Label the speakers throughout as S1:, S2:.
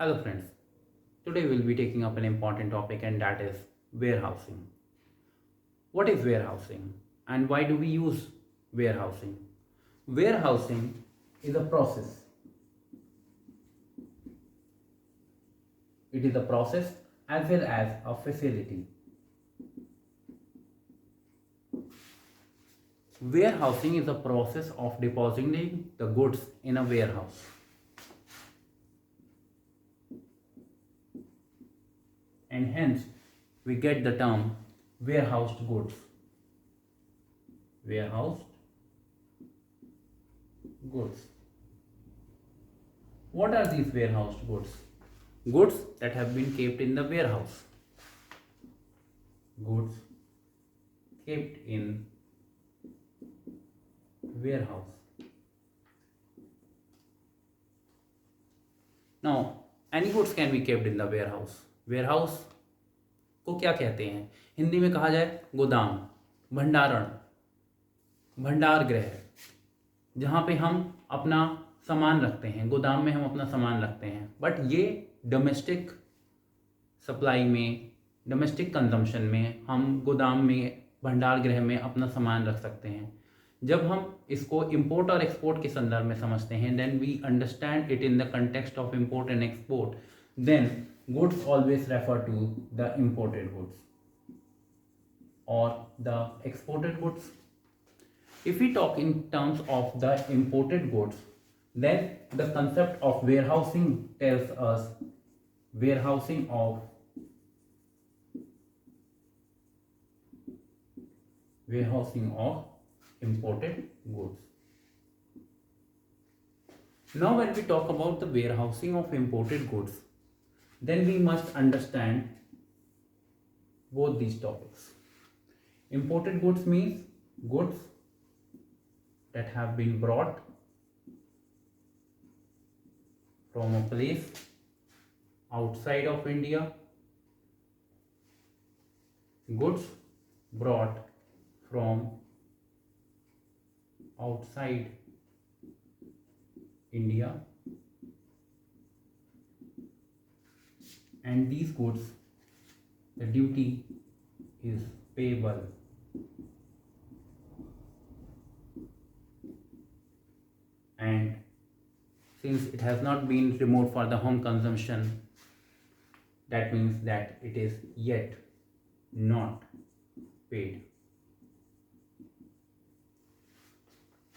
S1: Hello friends, today we'll be taking up an important topic and that is warehousing. What is warehousing and why do we use warehousing? Warehousing is a process. It is a process as well as a facility. Warehousing is a process of depositing the goods in a warehouse. And hence we get the term warehoused goods. Warehoused goods. What are these warehoused goods? Goods that have been kept in the warehouse. Goods kept in warehouse. Now, any goods can be kept in the warehouse. Warehouse को क्या कहते हैं? हिंदी में कहा जाए गोदाम, भंडारण, भंडार गृह, जहाँ पे हम अपना सामान रखते हैं। गोदाम में हम अपना सामान रखते हैं, बट ये डोमेस्टिक सप्लाई में, डोमेस्टिक कंजम्पशन में हम गोदाम में, भंडार गृह में अपना सामान रख सकते हैं। जब हम इसको इंपोर्ट और एक्सपोर्ट के संदर्भ में समझते हैं, then we understand it in the context of import and export, then goods always refer to the imported goods or the exported goods. If we talk in terms of the imported goods, then the concept of warehousing tells us warehousing of imported goods. Now when we talk about the warehousing of imported goods, then we must understand both these topics. Imported goods means goods that have been brought from a place outside of India. Goods brought from outside India, and these goods, the duty is payable. And since it has not been removed for the home consumption, that means that it is yet not paid.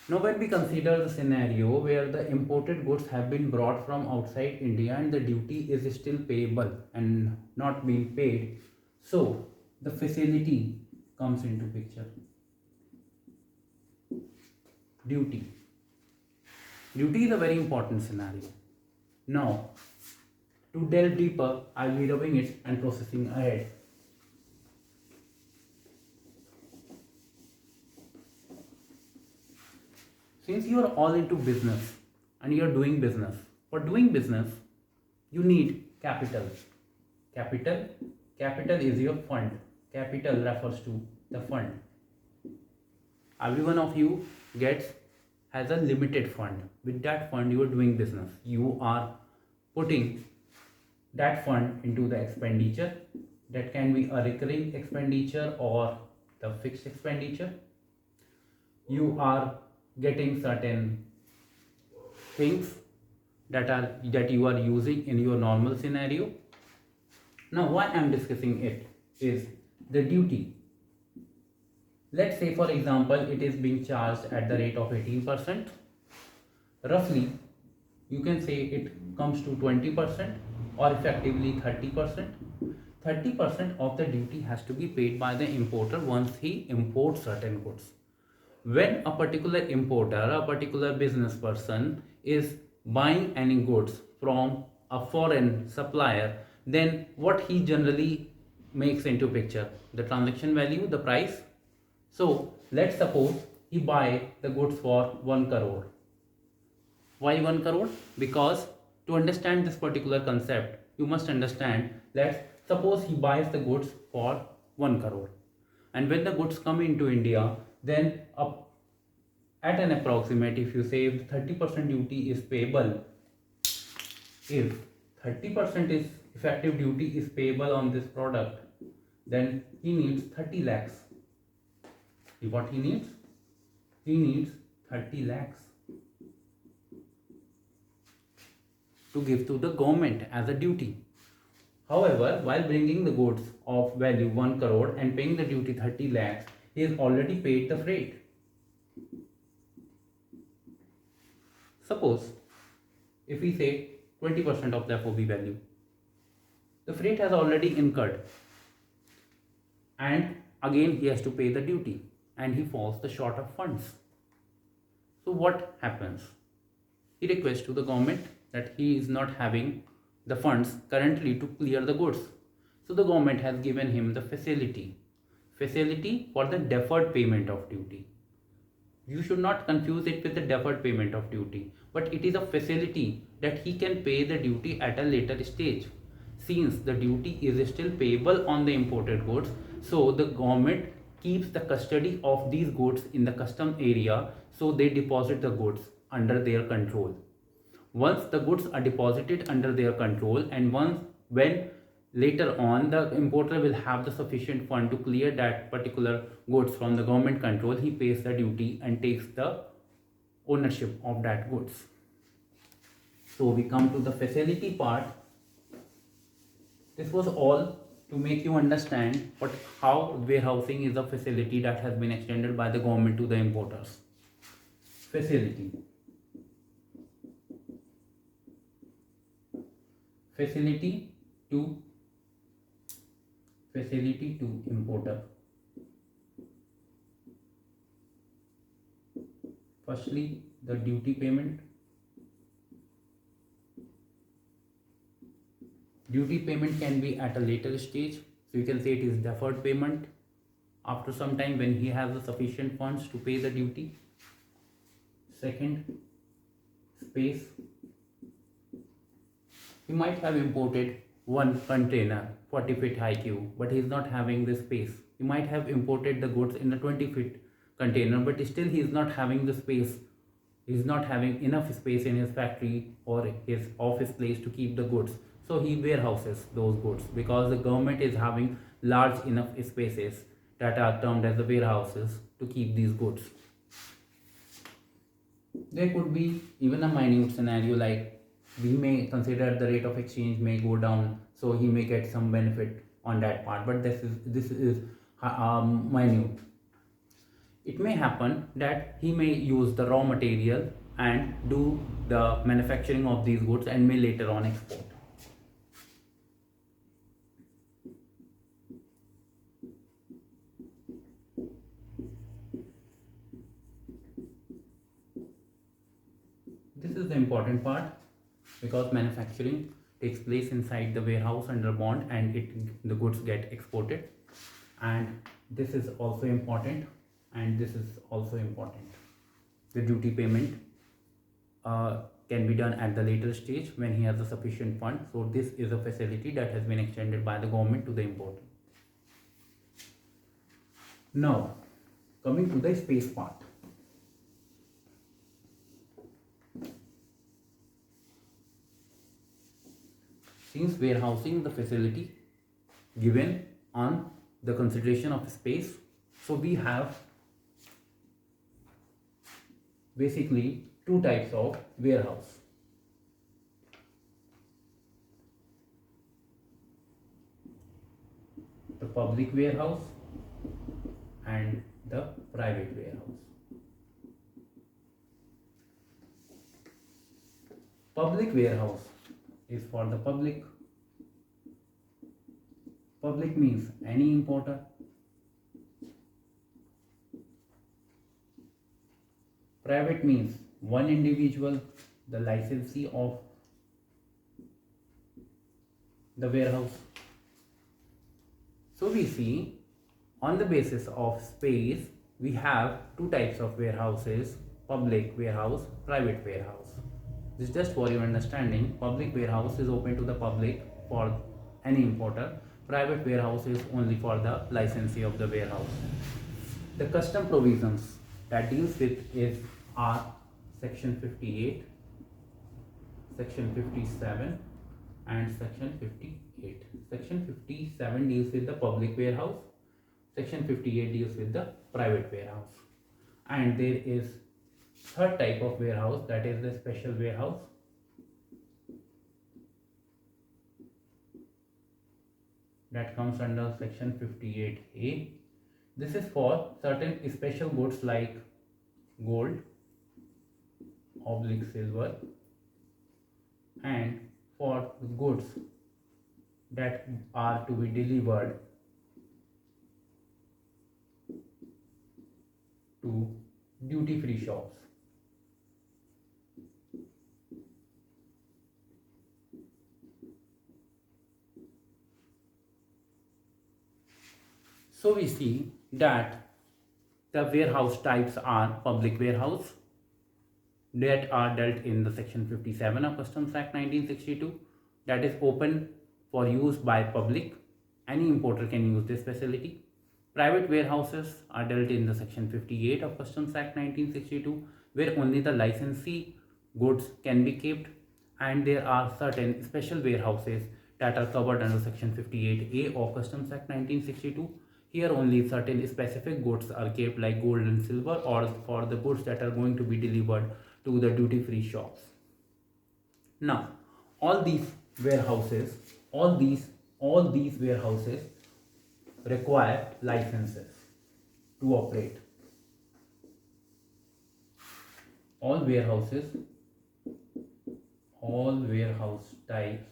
S1: Now when we consider the scenario where the imported goods have been brought from outside India and the duty is still payable and not being paid, so the facility comes into picture. Duty. Duty is a very important scenario. Now, to delve deeper, I will be rubbing it and processing ahead. Since you are all into business and you are doing business, for doing business, you need capital. Capital is your fund. Capital refers to the fund. Every one of you has a limited fund. With that fund, you are doing business. You are putting that fund into the expenditure. That can be a recurring expenditure or the fixed expenditure. You are getting certain things that you are using in your normal scenario. Now why I am discussing it is the duty. Let's say for example it is being charged at the rate of 18%. Roughly you can say it comes to 20% or effectively 30%. 30% of the duty has to be paid by the importer once he imports certain goods. When a particular importer, a particular business person is buying any goods from a foreign supplier, then what he generally makes into picture? The transaction value, the price. So let's suppose he buy the goods for 1 crore. Why 1 crore? Because to understand this particular concept, you must understand that suppose he buys the goods for 1 crore. And when the goods come into India, then at an approximate, if you say 30% duty is payable, if 30% is effective duty is payable on this product, then he needs 30 lakhs. What he needs? He needs 30 lakhs to give to the government as a duty. However, while bringing the goods of value 1 crore and paying the duty 30 lakhs, he has already paid the freight. Suppose if we say 20% of the FOB value, the freight has already incurred, and again he has to pay the duty, and he falls the short of funds. So what happens? He requests to the government that he is not having the funds currently to clear the goods. So the government has given him the facility for the deferred payment of duty. You should not confuse it with the deferred payment of duty, but it is a facility that he can pay the duty at a later stage. Since the duty is still payable on the imported goods, so the government keeps the custody of these goods in the custom area, so they deposit the goods under their control. Once the goods are deposited under their control, and when later on the importer will have the sufficient fund to clear that particular goods from the government control, he pays the duty and takes the ownership of that goods. So we come to the facility part. This was all to make you understand how warehousing is a facility that has been extended by the government to the importers. Facility to importer. Firstly, the duty payment. Duty payment can be at a later stage, so you can say it is deferred payment after some time when he has the sufficient funds to pay the duty. Second, space. He might have imported one container 40 feet high cube, but he is not having the space. He might have imported the goods in a 20 feet container, but still he is not having the space. He is not having enough space in his factory or his office place to keep the goods. So he warehouses those goods, because the government is having large enough spaces that are termed as the warehouses to keep these goods. There could be even a minute scenario like we may consider the rate of exchange may go down, so he may get some benefit on that part, but this is minute. It may happen that he may use the raw material and do the manufacturing of these goods and may later on export. This is the important part, because manufacturing takes place inside the warehouse under bond, and the goods get exported. And this is also important, and this is also important. The duty payment can be done at the later stage when he has a sufficient fund. So this is a facility that has been extended by the government to the importer. Now, coming to the space part. Since warehousing the facility given on the consideration of space, so we have basically two types of warehouse. The public warehouse and the private warehouse. Public warehouse is for the public. Public means any importer. Private means one individual, the licensee of the warehouse. So we see, on the basis of space, we have two types of warehouses: public warehouse, private warehouse. This is just for your understanding. Public warehouse is open to the public for any importer. Private warehouse is only for the licensee of the warehouse. The custom provisions that deals with are section 58, section 57, and section 58. Section 57 deals with the public warehouse. Section 58 deals with the private warehouse. And there is third type of warehouse, that is the special warehouse. That comes under section 58A. This is for certain special goods like gold, silver, and for the goods that are to be delivered to duty-free shops. So we see that the warehouse types are public warehouse that are dealt in the section 57 of Customs Act 1962, that is open for use by public. Any importer can use this facility. Private warehouses are dealt in the section 58 of Customs Act 1962, where only the licensee goods can be kept, and there are certain special warehouses that are covered under section 58A of Customs Act 1962. Here only certain specific goods are kept like gold and silver, or for the goods that are going to be delivered to the duty-free shops. Now, all these warehouses require licenses to operate. All warehouse types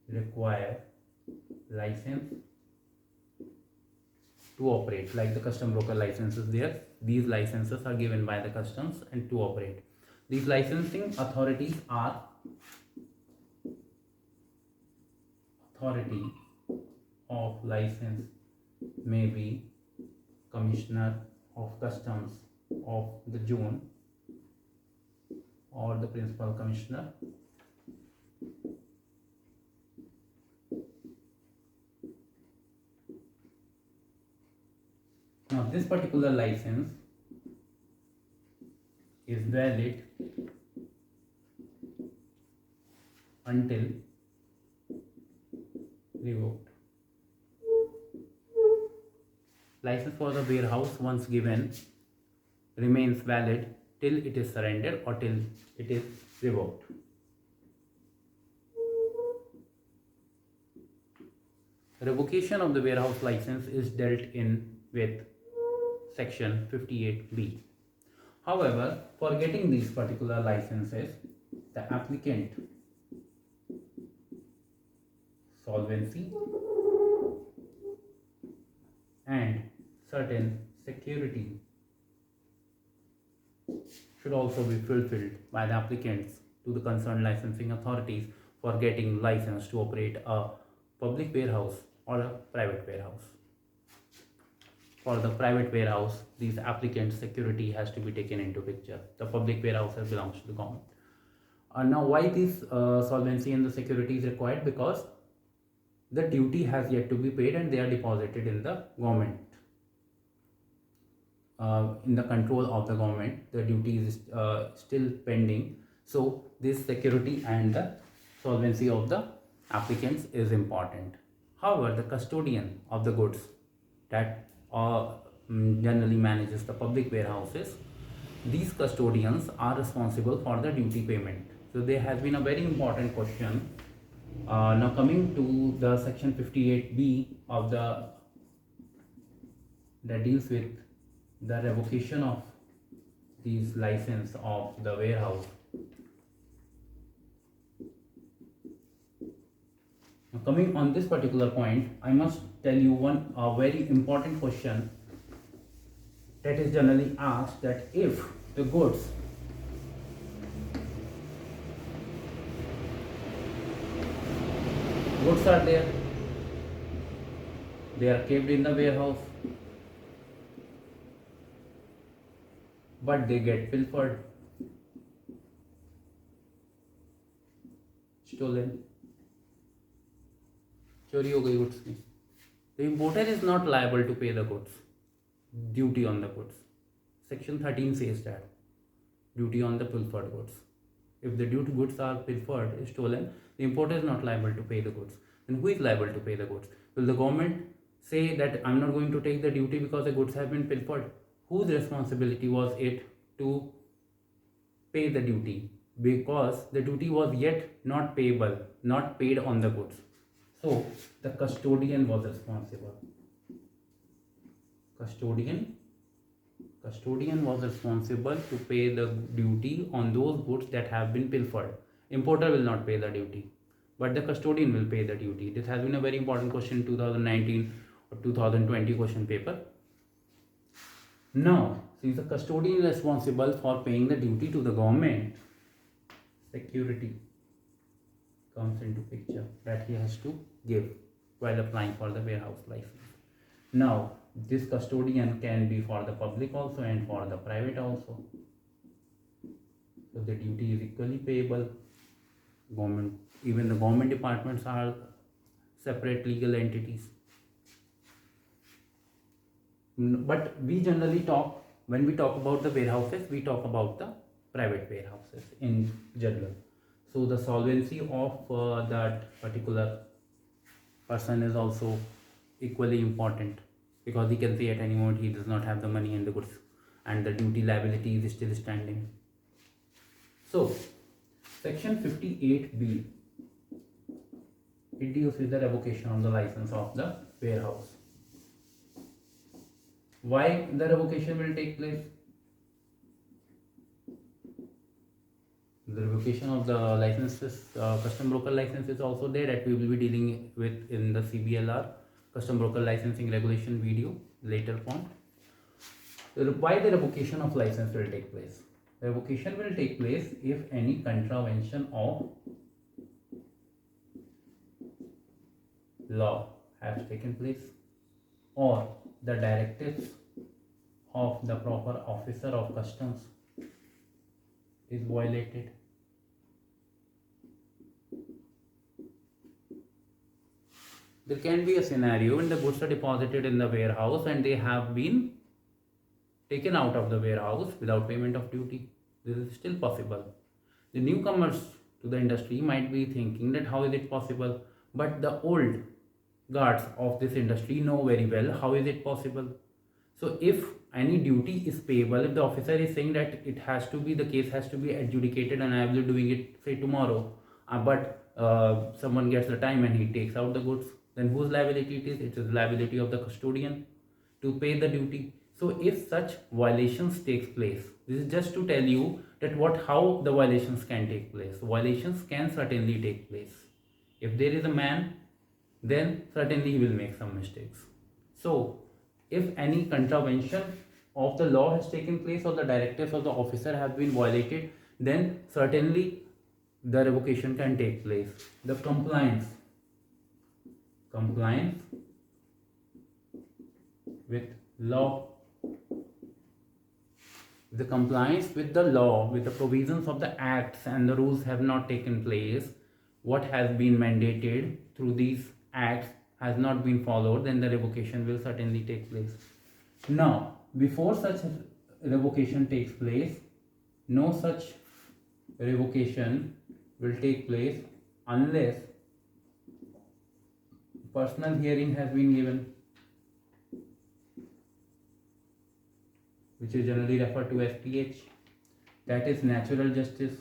S1: require license to operate, like the custom broker licenses there. These licenses are given by the customs and to operate. These licensing authorities are authority of license may be Commissioner of Customs of the zone or the Principal Commissioner. Now this particular license is valid until revoked. License for the warehouse once given remains valid till it is surrendered or till it is revoked. Revocation of the warehouse license is dealt in with section 58B. However, for getting these particular licenses, the applicant solvency and certain security should also be fulfilled by the applicants to the concerned licensing authorities for getting license to operate a public warehouse or a private warehouse. For the private warehouse, these applicants' security has to be taken into picture. The public warehouse belongs to the government. Now, why this solvency and the security is required? Because the duty has yet to be paid and they are deposited in the government. In the control of the government, the duty is still pending. So this security and the solvency of the applicants is important. However, the custodian of the goods that generally manages the public warehouses, these custodians are responsible for the duty payment. So there has been a very important question. Now coming to the section 58B of that deals with the revocation of these license of the warehouse. Now coming on this particular point, I must tell you one very important question that is generally asked, that if the goods are there, they are kept in the warehouse, but they get pilfered, stolen, चोरी हो गई goods की, the importer is not liable to pay the goods, duty on the goods. Section 13 says that duty on the pilfered goods. If the due goods are pilfered, stolen, the importer is not liable to pay the goods. Then who is liable to pay the goods? Will the government say that I'm not going to take the duty because the goods have been pilfered? Whose responsibility was it to pay the duty? Because the duty was yet not payable, not paid on the goods. So the custodian was responsible. Custodian was responsible to pay the duty on those goods that have been pilfered. Importer will not pay the duty, but the custodian will pay the duty. This has been a very important question in 2019 or 2020 question paper. Now, since the custodian is responsible for paying the duty to the government, security comes into picture that he has to give while applying for the warehouse license. Now, this custodian can be for the public also and for the private also. So the duty is equally payable. Even the government departments are separate legal entities. But we generally talk, when we talk about the warehouses, we talk about the private warehouses in general. So the solvency of that particular person is also equally important, because he can say at any moment he does not have the money and the goods, and the duty liability is still standing. So section 58B, it deals with the revocation of the license of the warehouse. Why the revocation will take place? The revocation of the licenses, custom broker license, is also there, that we will be dealing with in the CBLR, custom broker licensing regulation video later on. Why the revocation of license will take place? Revocation will take place if any contravention of law has taken place, or the directives of the proper officer of customs is violated. There can be a scenario when the goods are deposited in the warehouse and they have been taken out of the warehouse without payment of duty. This is still possible. The newcomers to the industry might be thinking that how is it possible, but the old guards of this industry know very well how is it possible. So if any duty is payable, if the officer is saying that it has to be, the case has to be adjudicated and I will be doing it say tomorrow, but someone gets the time and he takes out the goods, then whose liability it is? It is liability of the custodian to pay the duty. So if such violations takes place, this is just to tell you that how the violations can take place. Violations can certainly take place. If there is a man, then certainly he will make some mistakes. So if any contravention of the law has taken place or the directives of the officer have been violated, then certainly the revocation can take place. The compliance with law, the compliance with the law, with the provisions of the acts and the rules have not taken place, what has been mandated through these acts has not been followed, then the revocation will certainly take place. Now, before such revocation takes place, no such revocation will take place unless personal hearing has been given, which is generally referred to as NJH, that is natural justice.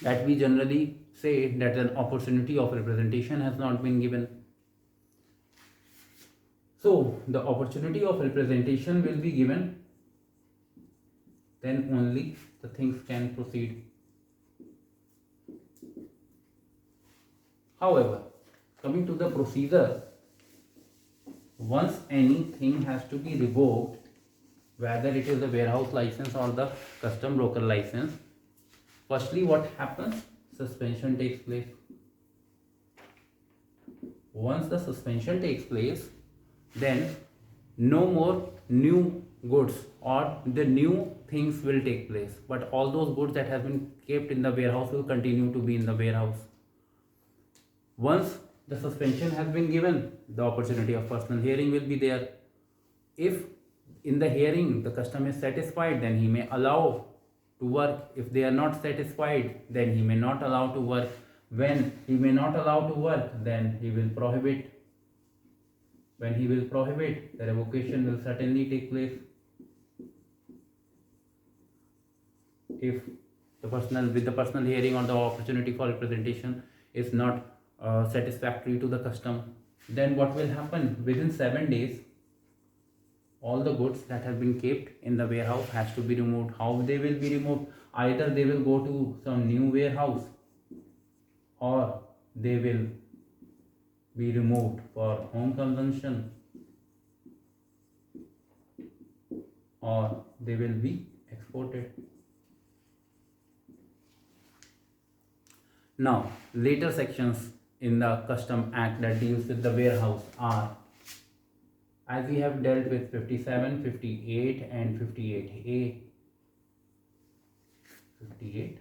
S1: That we generally say that an opportunity of representation has not been given. So the opportunity of representation will be given, then only the things can proceed. However, coming to the procedure, once anything has to be revoked, whether it is the warehouse license or the custom broker license, firstly what happens? Suspension takes place. Once the suspension takes place, then no more new goods or the new things will take place, but all those goods that have been kept in the warehouse will continue to be in the warehouse. Once the suspension has been given, the opportunity of personal hearing will be there. If in the hearing the customer is satisfied, then he may allow to work. If they are not satisfied, then he may not allow to work. When he may not allow to work, then he will prohibit. When he will prohibit, the revocation will certainly take place. If the personal hearing or the opportunity for representation is not satisfactory to the customer, then what will happen? Within 7 days, all the goods that have been kept in the warehouse has to be removed. How they will be removed? Either they will go to some new warehouse, or they will be removed for home consumption, or they will be exported. Now, later sections in the Custom Act that deals with the warehouse are, as we have dealt with 57, 58 and 58A. 58.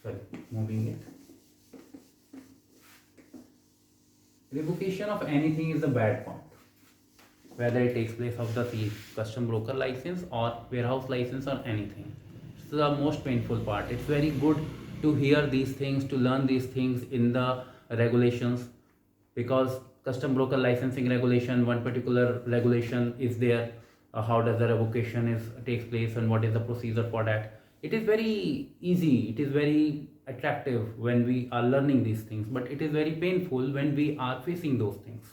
S1: Sorry, moving it. Revocation of anything is a bad point, whether it takes place of the custom broker license or warehouse license or anything. It's the most painful part. It's very good to hear these things, to learn these things in the regulations, because custom broker licensing regulation, one particular regulation is there. How does the revocation takes place and what is the procedure for that? It is very easy, it is very attractive when we are learning these things, but it is very painful when we are facing those things.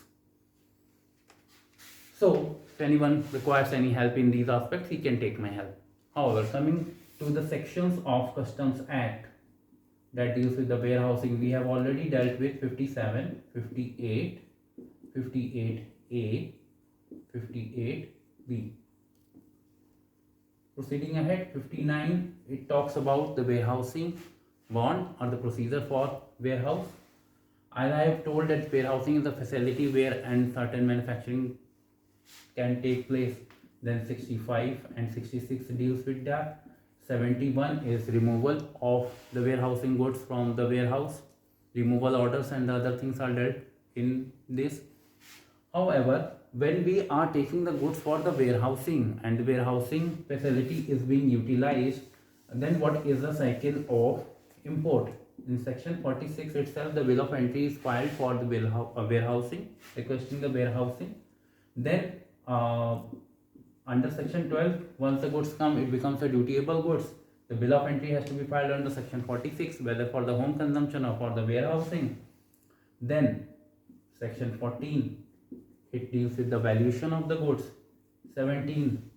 S1: So if anyone requires any help in these aspects, he can take my help. However, coming to the sections of Customs Act that deals with the warehousing, we have already dealt with 57, 58, 58A, 58B. Proceeding ahead, 59, it talks about the warehousing bond or the procedure for warehouse. As I have told that warehousing is a facility where and certain manufacturing can take place. Then 65 and 66 deals with that. 71 is removal of the warehousing goods from the warehouse. Removal orders and the other things are dealt in this. However, when we are taking the goods for the warehousing and the warehousing facility is being utilized, then what is the cycle of import? In section 46 itself, the bill of entry is filed for the warehousing, requesting the warehousing. Then under section 12, once the goods come, it becomes a dutiable goods. The bill of entry has to be filed under section 46, whether for the home consumption or for the warehousing. Then section 14, it deals with the valuation of the goods. 17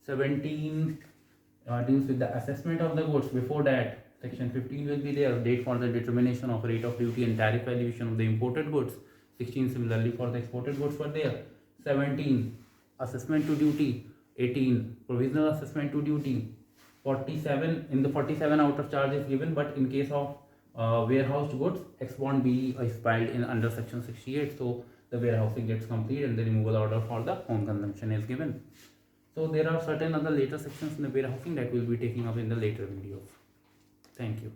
S1: deals with the assessment of the goods. Before that, section 15 will be there, date for the determination of rate of duty and tariff valuation of the imported goods. 16 similarly for the exported goods were there. 17 assessment to duty. 18 provisional assessment to duty. 47, in the 47 out of charge is given, but in case of warehoused goods, ex bond B is filed in under section 68, so the warehousing gets complete and the removal order for the home consumption is given. So there are certain other later sections in the warehousing that will be taking up in the later videos. Thank you.